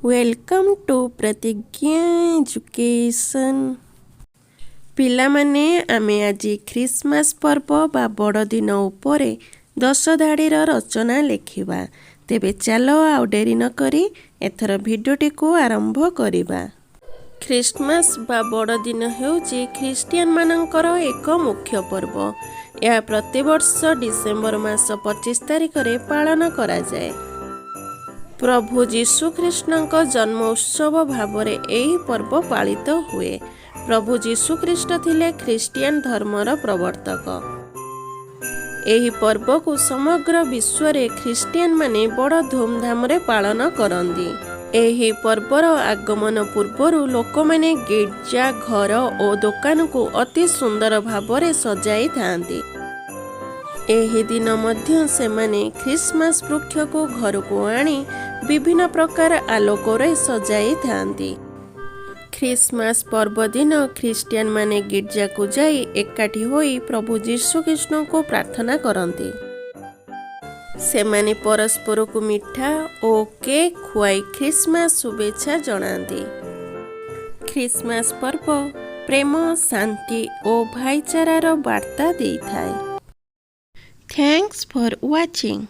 Welcome to प्रतिज्ञा education. पिलामाने आमे आज ख्रिसमास पर्व बा बड़ दिन उपरे 10 धाड़ीर रचना लेखिबा। तेबे चलो आउ डेरी न करी एथर भिडियोटी को आरंभ करिबा। ख्रिसमास बा बड़ दिन हेउची ख्रिस्टियन मानकर एक मुख्य पर्व। यह प्रतिवर्ष डिसेम्बर मास 25 तारिख रे पालन करा जाए। प्रभु जीशुख्रीष्णଙ୍କ जन्म उत्सव भाव यही पर्व पालित हुए। प्रभु जीशुख्रीष्ट थिले ख्रिस्टियन धर्मर प्रवर्तक। यही पर्व को समग्र विश्व रे ख्रिस्टियन माने बड़ धूमधाम रे पालन करंदी। यही पर्वर आगमन पूर्व लोक माने गिर्जा घर और दुकान को अति सुंदर भाव रे सजाई थांती। एही दिन मध्य सेमाने ख्रिसमास वृक्ष को घर को आनी विभिन्न प्रकार आलोक रे सजाई थांती। ख्रिसमास पर्व दिन ख्रिस्टियन माने गिर्जा को जाई एकाठी होई प्रभु जीशु कृष्ण को प्रार्थना करंती। सेमाने परस्पर को मिठा और केक खुआई ख्रिसमास शुभेच्छा जणांती। ख्रिसमास पर्व प्रेम शांति और भाईचारार वार्ता देई थाए। Thanks for watching.